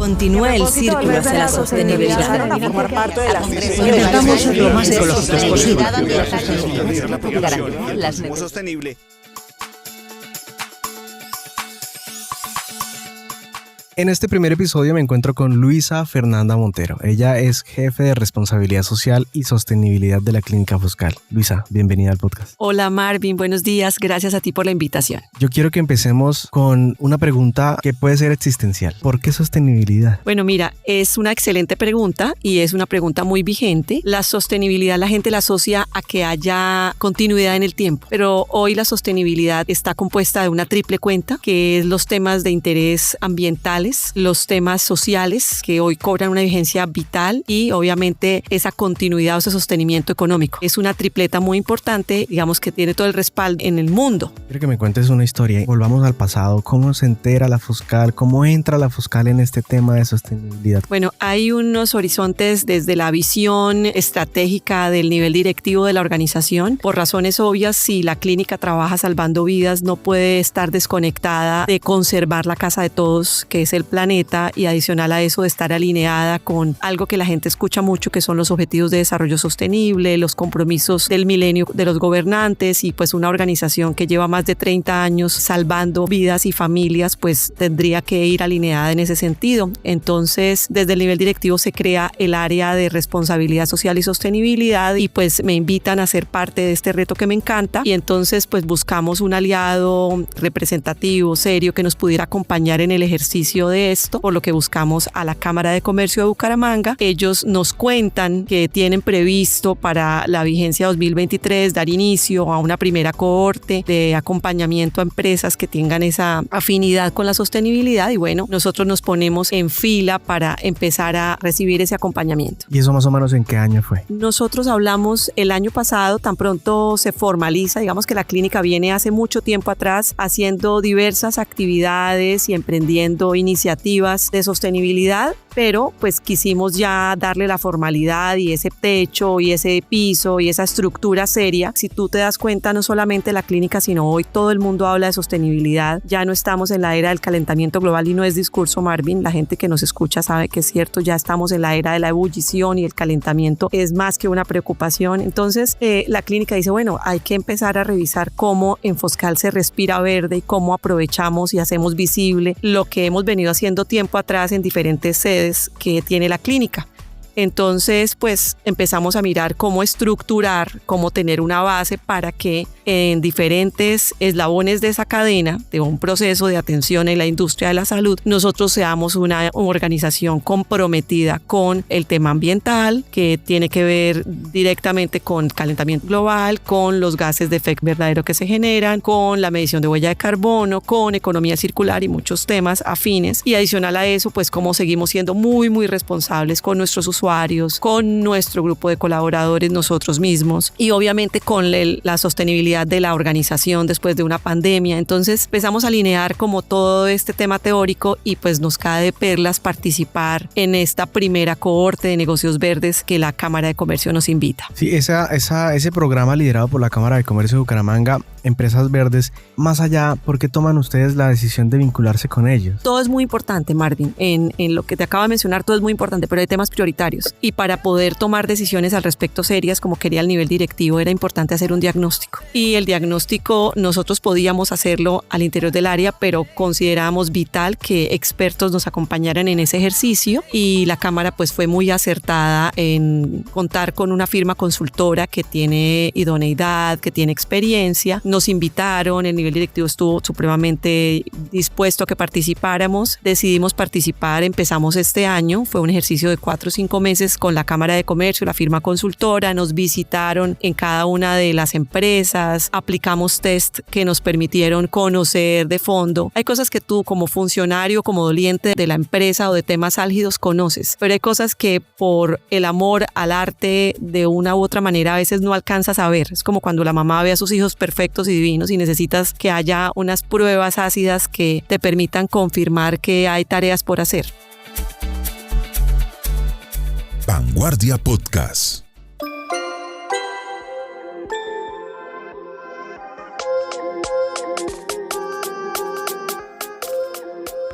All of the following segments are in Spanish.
Continúa el círculo hacia la sostenibilidad. A formar parte de las Intentamos ser lo más ecológicos posible. Sostenible. En este primer episodio me encuentro con Luisa Fernanda Montero. Ella es jefe de responsabilidad social y sostenibilidad de la Clínica Foscal. Luisa, bienvenida al podcast. Hola Marvin, buenos días. Gracias a ti por la invitación. Yo quiero que empecemos con una pregunta que puede ser existencial. ¿Por qué sostenibilidad? Bueno, mira, es una excelente pregunta y es una pregunta muy vigente. La sostenibilidad la gente la asocia a que haya continuidad en el tiempo, pero hoy la sostenibilidad está compuesta de una triple cuenta, que es los temas de interés ambiental, los temas sociales que hoy cobran una vigencia vital y obviamente esa continuidad o ese sostenimiento económico. Es una tripleta muy importante, digamos, que tiene todo el respaldo en el mundo. Quiero que me cuentes una historia. Volvamos al pasado. ¿Cómo se entera la Foscal? ¿Cómo entra la Foscal en este tema de sostenibilidad? Bueno, hay unos horizontes desde la visión estratégica del nivel directivo de la organización. Por razones obvias, si la clínica trabaja salvando vidas, no puede estar desconectada de conservar la casa de todos, que es el planeta, y adicional a eso de estar alineada con algo que la gente escucha mucho, que son los objetivos de desarrollo sostenible, los compromisos del milenio de los gobernantes, y pues una organización que lleva más de 30 años salvando vidas y familias, pues tendría que ir alineada en ese sentido. Entonces, desde el nivel directivo se crea el área de responsabilidad social y sostenibilidad y pues me invitan a ser parte de este reto que me encanta, y entonces pues buscamos un aliado representativo, serio, que nos pudiera acompañar en el ejercicio de esto, por lo que buscamos a la Cámara de Comercio de Bucaramanga. Ellos nos cuentan que tienen previsto para la vigencia 2023 dar inicio a una primera cohorte de acompañamiento a empresas que tengan esa afinidad con la sostenibilidad, y bueno, nosotros nos ponemos en fila para empezar a recibir ese acompañamiento. ¿Y eso más o menos en qué año fue? Nosotros hablamos el año pasado, tan pronto se formaliza, digamos que la clínica viene hace mucho tiempo atrás haciendo diversas actividades y emprendiendo iniciativas de sostenibilidad, pero pues quisimos ya darle la formalidad y ese techo y ese piso y esa estructura seria. Si tú te das cuenta, no solamente la clínica, sino hoy todo el mundo habla de sostenibilidad. Ya no estamos en la era del calentamiento global y no es discurso, Marvin. La gente que nos escucha sabe que es cierto, ya estamos en la era de la ebullición y el calentamiento es más que una preocupación. Entonces la clínica dice, bueno, hay que empezar a revisar cómo en Foscal se respira verde y cómo aprovechamos y hacemos visible lo que hemos venido haciendo tiempo atrás en diferentes sedes que tiene la clínica. Entonces, pues empezamos a mirar cómo estructurar, cómo tener una base para que en diferentes eslabones de esa cadena, de un proceso de atención en la industria de la salud, nosotros seamos una organización comprometida con el tema ambiental, que tiene que ver directamente con calentamiento global, con los gases de efecto invernadero que se generan, con la medición de huella de carbono, con economía circular y muchos temas afines. Y adicional a eso, pues cómo seguimos siendo muy, muy responsables con nuestros usuarios, con nuestro grupo de colaboradores, nosotros mismos, y obviamente con la sostenibilidad de la organización después de una pandemia. Entonces empezamos a alinear como todo este tema teórico y pues nos cae de perlas participar en esta primera cohorte de negocios verdes que la Cámara de Comercio nos invita. Sí, ese programa liderado por la Cámara de Comercio de Bucaramanga, Empresas Verdes, más allá, ¿por qué toman ustedes la decisión de vincularse con ellos? Todo es muy importante, Marvin. En lo que te acabo de mencionar, todo es muy importante, pero hay temas prioritarios. Y para poder tomar decisiones al respecto serias, como quería el nivel directivo, era importante hacer un diagnóstico. Y el diagnóstico nosotros podíamos hacerlo al interior del área, pero considerábamos vital que expertos nos acompañaran en ese ejercicio, y la Cámara pues fue muy acertada en contar con una firma consultora que tiene idoneidad, que tiene experiencia. Nos invitaron, el nivel directivo estuvo supremamente dispuesto a que participáramos, decidimos participar, empezamos este año, fue un ejercicio de 4 o 5 meses con la Cámara de Comercio, la firma consultora, nos visitaron en cada una de las empresas, aplicamos test que nos permitieron conocer de fondo. Hay cosas que tú como funcionario, como doliente de la empresa o de temas álgidos conoces, pero hay cosas que por el amor al arte de una u otra manera a veces no alcanzas a ver. Es como cuando la mamá ve a sus hijos perfectos y divinos y necesitas que haya unas pruebas ácidas que te permitan confirmar que hay tareas por hacer. Vanguardia Podcast.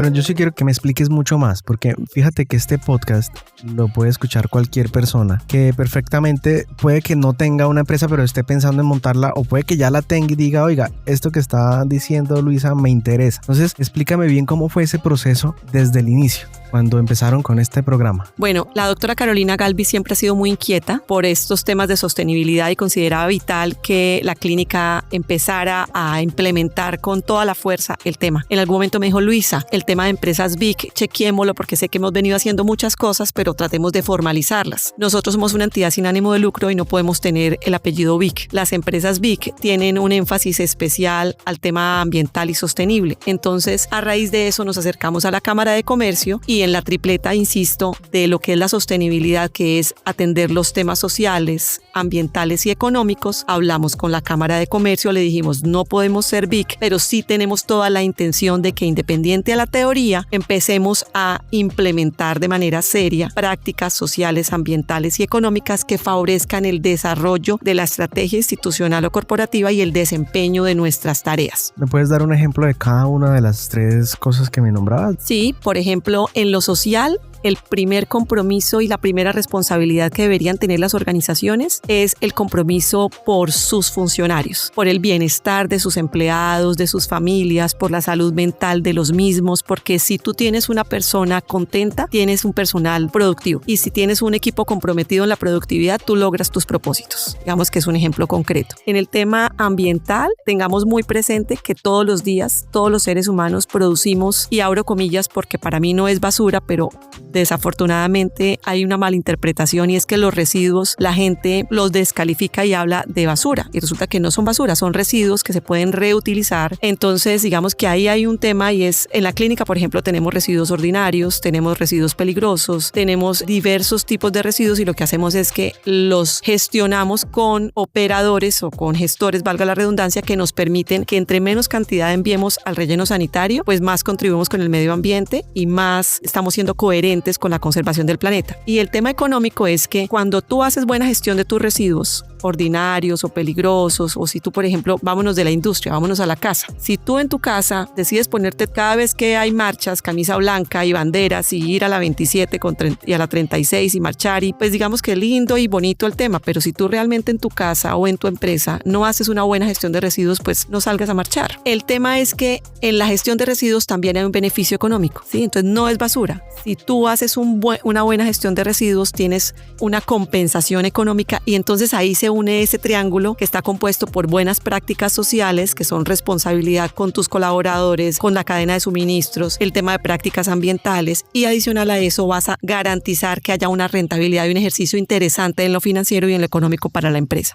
Pero yo sí quiero que me expliques mucho más, porque fíjate que este podcast lo puede escuchar cualquier persona que perfectamente puede que no tenga una empresa, pero esté pensando en montarla, o puede que ya la tenga y diga, oiga, esto que está diciendo Luisa me interesa. Entonces, explícame bien cómo fue ese proceso desde el inicio, cuando empezaron con este programa. Bueno, la doctora Carolina Galvis siempre ha sido muy inquieta por estos temas de sostenibilidad y consideraba vital que la clínica empezara a implementar con toda la fuerza el tema. En algún momento me dijo, Luisa, el tema de empresas BIC, chequémoslo porque sé que hemos venido haciendo muchas cosas, pero tratemos de formalizarlas. Nosotros somos una entidad sin ánimo de lucro y no podemos tener el apellido BIC. Las empresas BIC tienen un énfasis especial al tema ambiental y sostenible. Entonces, a raíz de eso nos acercamos a la Cámara de Comercio y en la tripleta, insisto, de lo que es la sostenibilidad, que es atender los temas sociales, ambientales y económicos, hablamos con la Cámara de Comercio, le dijimos, no podemos ser BIC, pero sí tenemos toda la intención de que, independiente a la teoría, empecemos a implementar de manera seria prácticas sociales, ambientales y económicas que favorezcan el desarrollo de la estrategia institucional o corporativa y el desempeño de nuestras tareas. ¿Me puedes dar un ejemplo de cada una de las 3 cosas que me nombrabas? Sí, por ejemplo, en lo social, el primer compromiso y la primera responsabilidad que deberían tener las organizaciones es el compromiso por sus funcionarios, por el bienestar de sus empleados, de sus familias, por la salud mental de los mismos, porque si tú tienes una persona contenta, tienes un personal productivo, y si tienes un equipo comprometido en la productividad, tú logras tus propósitos. Digamos que es un ejemplo concreto. En el tema ambiental, tengamos muy presente que todos los días, todos los seres humanos producimos, y abro comillas porque para mí no es basura, pero desafortunadamente hay una malinterpretación, y es que los residuos la gente los descalifica y habla de basura, y resulta que no son basura, son residuos que se pueden reutilizar. Entonces digamos que ahí hay un tema, y es en la clínica, por ejemplo, tenemos residuos ordinarios, tenemos residuos peligrosos, tenemos diversos tipos de residuos, y lo que hacemos es que los gestionamos con operadores o con gestores, valga la redundancia, que nos permiten que entre menos cantidad enviemos al relleno sanitario, pues más contribuimos con el medio ambiente y más estamos siendo coherentes con la conservación del planeta. Y el tema económico es que cuando tú haces buena gestión de tus residuos ordinarios o peligrosos, o si tú, por ejemplo, vámonos de la industria, vámonos a la casa. Si tú en tu casa decides ponerte cada vez que hay marchas, camisa blanca y banderas, y ir a la 27 y a la 36 y marchar, y pues digamos que lindo y bonito el tema, pero si tú realmente en tu casa o en tu empresa no haces una buena gestión de residuos, pues no salgas a marchar. El tema es que en la gestión de residuos también hay un beneficio económico, ¿sí? Entonces no es basura. Si tú haces una buena gestión de residuos, tienes una compensación económica, y entonces ahí se une ese triángulo que está compuesto por buenas prácticas sociales, que son responsabilidad con tus colaboradores, con la cadena de suministros, el tema de prácticas ambientales, y adicional a eso vas a garantizar que haya una rentabilidad y un ejercicio interesante en lo financiero y en lo económico para la empresa.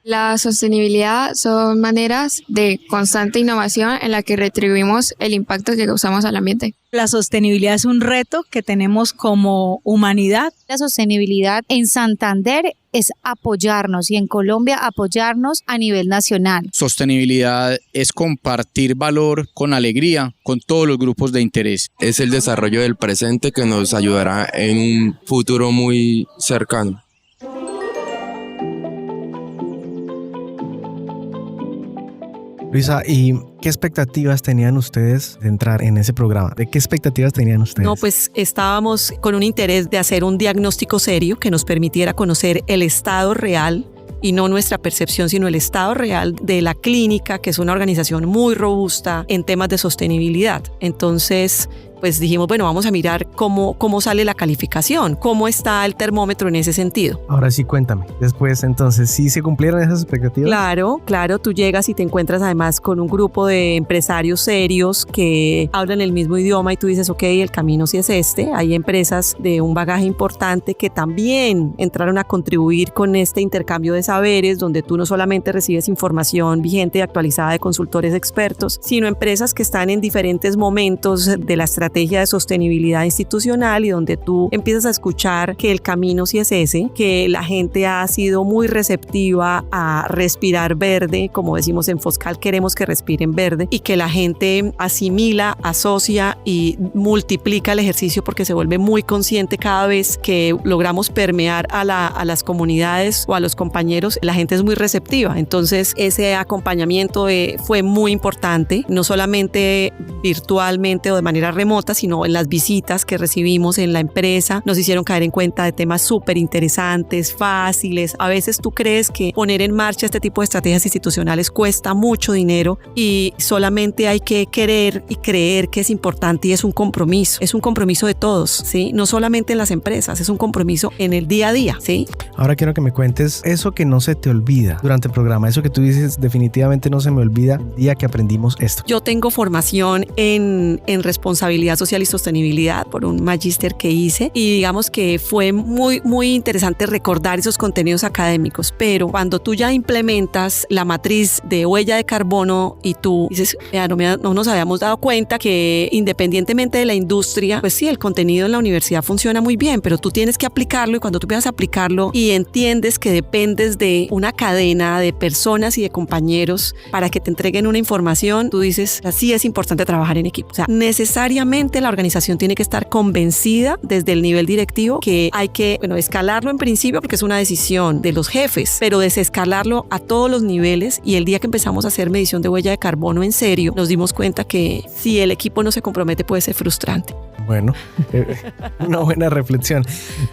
La sostenibilidad son maneras de constante innovación en la que retribuimos el impacto que causamos al ambiente. La sostenibilidad es un reto que tenemos como humanidad. La sostenibilidad en Santander es apoyarnos, y en Colombia apoyarnos a nivel nacional. Sostenibilidad es compartir valor con alegría con todos los grupos de interés. Es el desarrollo del presente que nos ayudará en un futuro muy cercano. Luisa, ¿y qué expectativas tenían ustedes de entrar en ese programa? ¿De qué expectativas tenían ustedes? No, pues estábamos con un interés de hacer un diagnóstico serio que nos permitiera conocer el estado real, y no nuestra percepción, sino el estado real de la clínica, que es una organización muy robusta en temas de sostenibilidad. Entonces, pues dijimos, bueno, vamos a mirar cómo sale la calificación, cómo está el termómetro en ese sentido. Ahora sí, cuéntame. Después, entonces, ¿sí se cumplieron esas expectativas? Claro, tú llegas y te encuentras además con un grupo de empresarios serios que hablan el mismo idioma, y tú dices, ok, el camino sí es este. Hay empresas de un bagaje importante que también entraron a contribuir con este intercambio de saberes, donde tú no solamente recibes información vigente y actualizada de consultores expertos, sino empresas que están en diferentes momentos de la estrategia estrategia de sostenibilidad institucional y donde tú empiezas a escuchar que el camino sí es ese, que la gente ha sido muy receptiva a respirar verde, como decimos en Foscal, queremos que respiren verde, y que la gente asimila, asocia y multiplica el ejercicio porque se vuelve muy consciente cada vez que logramos permear a las comunidades o a los compañeros, la gente es muy receptiva. Entonces ese acompañamiento fue muy importante, no solamente virtualmente o de manera remota, sino en las visitas que recibimos en la empresa, nos hicieron caer en cuenta de temas súper interesantes, fáciles. A veces tú crees que poner en marcha este tipo de estrategias institucionales cuesta mucho dinero y solamente hay que querer y creer que es importante, y es un compromiso de todos, ¿sí? No solamente en las empresas, es un compromiso en el día a día, ¿sí? Ahora quiero que me cuentes eso que no se te olvida durante el programa, eso que tú dices definitivamente no se me olvida el día que aprendimos esto. Yo tengo formación en responsabilidad social y sostenibilidad por un magíster que hice, y digamos que fue muy, muy interesante recordar esos contenidos académicos, pero cuando tú ya implementas la matriz de huella de carbono y tú dices, no nos habíamos dado cuenta que independientemente de la industria, pues sí, el contenido en la universidad funciona muy bien, pero tú tienes que aplicarlo, y cuando tú empiezas a aplicarlo y entiendes que dependes de una cadena de personas y de compañeros para que te entreguen una información, tú dices, así es importante trabajar en equipo. O sea, necesariamente la organización tiene que estar convencida desde el nivel directivo que hay que, escalarlo en principio porque es una decisión de los jefes, pero desescalarlo a todos los niveles, y el día que empezamos a hacer medición de huella de carbono en serio, nos dimos cuenta que si el equipo no se compromete puede ser frustrante. Bueno, una buena reflexión.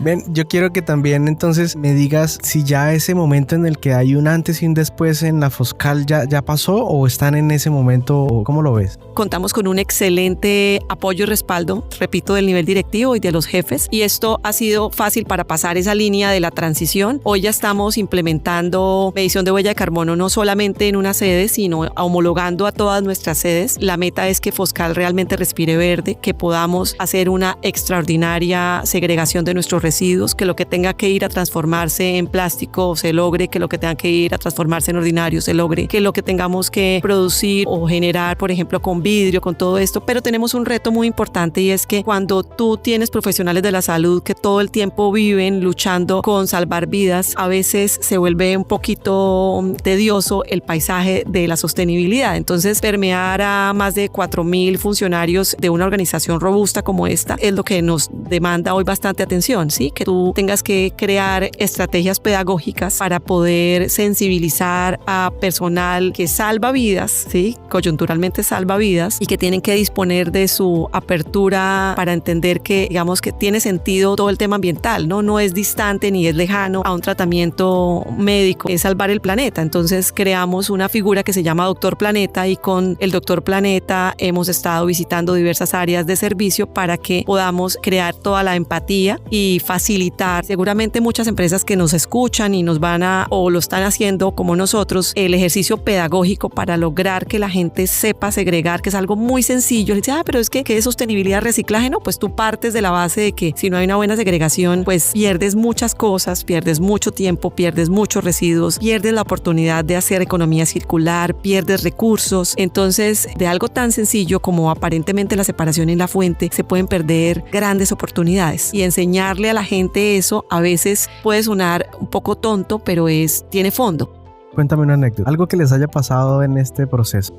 Ven, yo quiero que también entonces me digas si ya ese momento en el que hay un antes y un después en la Foscal ya pasó, o están en ese momento, o ¿cómo lo ves? Contamos con un excelente apoyo y respaldo, repito, del nivel directivo y de los jefes, y esto ha sido fácil para pasar esa línea de la transición. Hoy ya estamos implementando medición de huella de carbono no solamente en una sede, sino homologando a todas nuestras sedes. La meta es que Foscal realmente respire verde, que podamos hacer una extraordinaria segregación de nuestros residuos, que lo que tenga que ir a transformarse en plástico se logre, que lo que tenga que ir a transformarse en ordinario se logre, que lo que tengamos que producir o generar, por ejemplo, con vidrio, con todo esto. Pero tenemos un reto muy importante, y es que cuando tú tienes profesionales de la salud que todo el tiempo viven luchando con salvar vidas, a veces se vuelve un poquito tedioso el paisaje de la sostenibilidad. Entonces, permear a más de 4,000 funcionarios de una organización robusta como esta es lo que nos demanda hoy bastante atención, ¿sí? Que tú tengas que crear estrategias pedagógicas para poder sensibilizar a personal que salva vidas, ¿sí? Coyunturalmente salva vidas, y que tienen que disponer de su apertura para entender que, digamos, que tiene sentido todo el tema ambiental, ¿no? No es distante ni es lejano a un tratamiento médico, es salvar el planeta. Entonces creamos una figura que se llama Doctor Planeta, y con el Doctor Planeta hemos estado visitando diversas áreas de servicio para que podamos crear toda la empatía y facilitar, seguramente muchas empresas que nos escuchan y nos van a, o lo están haciendo como nosotros, el ejercicio pedagógico para lograr que la gente sepa segregar, que es algo muy sencillo. Le dice, pero es que ¿qué es sostenibilidad, reciclaje? No, pues tú partes de la base de que si no hay una buena segregación, pues pierdes muchas cosas, pierdes mucho tiempo, pierdes muchos residuos, pierdes la oportunidad de hacer economía circular, pierdes recursos. Entonces, de algo tan sencillo como aparentemente la separación en la fuente, se pueden perder grandes oportunidades, y enseñarle a la gente eso a veces puede sonar un poco tonto, pero tiene fondo. Cuéntame una anécdota, algo que les haya pasado en este proceso.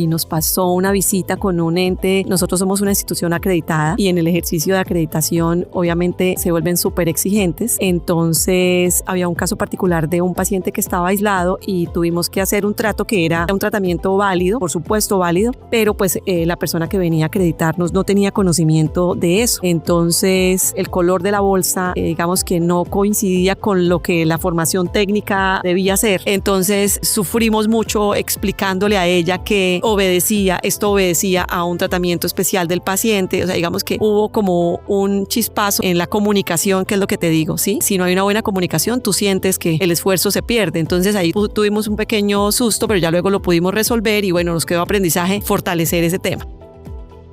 Nos pasó una visita con un ente. Nosotros somos una institución acreditada, y en el ejercicio de acreditación obviamente se vuelven súper exigentes. Entonces había un caso particular de un paciente que estaba aislado, y tuvimos que hacer un trato que era un tratamiento válido, por supuesto válido, pero pues la persona que venía a acreditarnos no tenía conocimiento de eso. Entonces el color de la bolsa, digamos que no coincidía con lo que la formación técnica debía ser. Entonces sufrimos mucho explicándole a ella que esto obedecía a un tratamiento especial del paciente. O sea, digamos que hubo como un chispazo en la comunicación, que es lo que te digo, ¿sí? Si no hay una buena comunicación, tú sientes que el esfuerzo se pierde. Entonces ahí tuvimos un pequeño susto, pero ya luego lo pudimos resolver, y bueno, nos quedó aprendizaje fortalecer ese tema.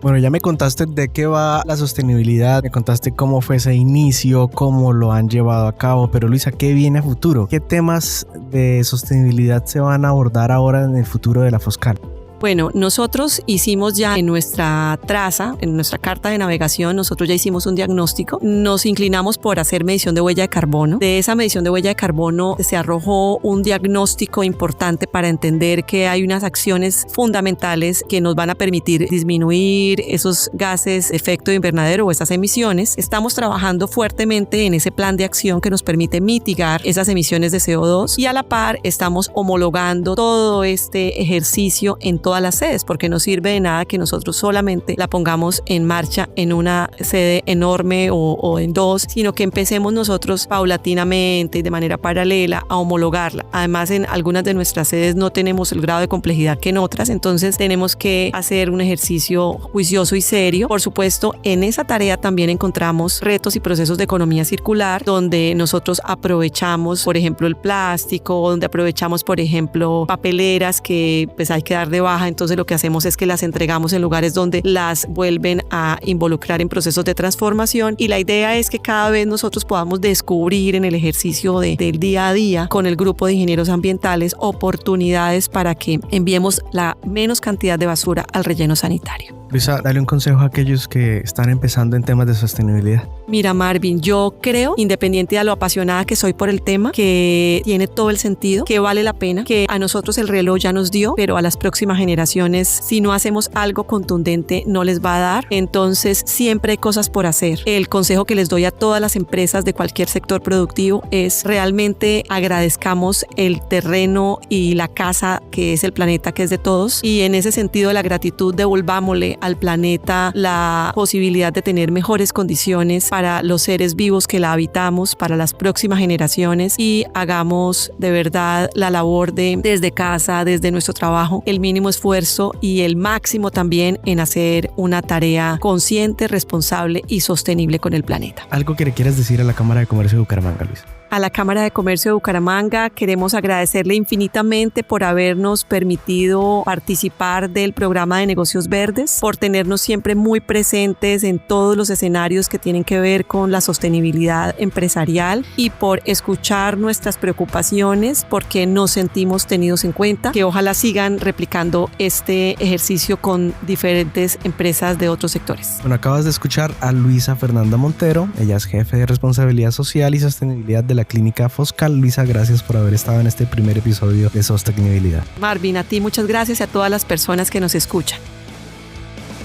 Bueno, ya me contaste de qué va la sostenibilidad, me contaste cómo fue ese inicio, cómo lo han llevado a cabo, pero Luisa, ¿qué viene a futuro? ¿Qué temas de sostenibilidad se van a abordar ahora en el futuro de la Foscal? Bueno, nosotros hicimos ya en nuestra traza, en nuestra carta de navegación, nosotros ya hicimos un diagnóstico. Nos inclinamos por hacer medición de huella de carbono. De esa medición de huella de carbono se arrojó un diagnóstico importante para entender que hay unas acciones fundamentales que nos van a permitir disminuir esos gases de efecto invernadero o esas emisiones. Estamos trabajando fuertemente en ese plan de acción que nos permite mitigar esas emisiones de CO2 y a la par estamos homologando todo este ejercicio en todas las sedes, porque no sirve de nada que nosotros solamente la pongamos en marcha en una sede enorme o en dos, sino que empecemos nosotros paulatinamente y de manera paralela a homologarla. Además, en algunas de nuestras sedes no tenemos el grado de complejidad que en otras, entonces tenemos que hacer un ejercicio juicioso y serio. Por supuesto, en esa tarea también encontramos retos y procesos de economía circular, donde nosotros aprovechamos, por ejemplo, el plástico, donde aprovechamos, por ejemplo, papeleras que pues hay que dar de baja, entonces lo que hacemos es que las entregamos en lugares donde las vuelven a involucrar en procesos de transformación, y la idea es que cada vez nosotros podamos descubrir en el ejercicio del día a día con el grupo de ingenieros ambientales oportunidades para que enviemos la menos cantidad de basura al relleno sanitario. Luisa, dale un consejo a aquellos que están empezando en temas de sostenibilidad. Mira, Marvin, yo creo, independiente de lo apasionada que soy por el tema, que tiene todo el sentido, que vale la pena, que a nosotros el reloj ya nos dio, pero a las próximas generaciones, si no hacemos algo contundente, no les va a dar. Entonces, siempre hay cosas por hacer. El consejo que les doy a todas las empresas de cualquier sector productivo es realmente agradezcamos el terreno y la casa que es el planeta, que es de todos, y en ese sentido la gratitud devolvámosle al planeta la posibilidad de tener mejores condiciones para los seres vivos que la habitamos, para las próximas generaciones, y hagamos de verdad la labor de desde casa, desde nuestro trabajo, el mínimo esfuerzo y el máximo también en hacer una tarea consciente, responsable y sostenible con el planeta. ¿Algo que le quieras decir a la Cámara de Comercio de Bucaramanga, Luis? A la Cámara de Comercio de Bucaramanga queremos agradecerle infinitamente por habernos permitido participar del programa de negocios verdes, por tenernos siempre muy presentes en todos los escenarios que tienen que ver con la sostenibilidad empresarial y por escuchar nuestras preocupaciones, porque nos sentimos tenidos en cuenta, que ojalá sigan replicando este ejercicio con diferentes empresas de otros sectores. Bueno, acabas de escuchar a Luisa Fernanda Montero, ella es jefe de responsabilidad social y sostenibilidad de la Clínica Foscal. Luisa, gracias por haber estado en este primer episodio de Sostenibilidad. Marvin, a ti muchas gracias y a todas las personas que nos escuchan.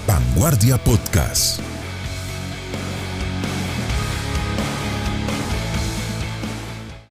Vanguardia Podcast.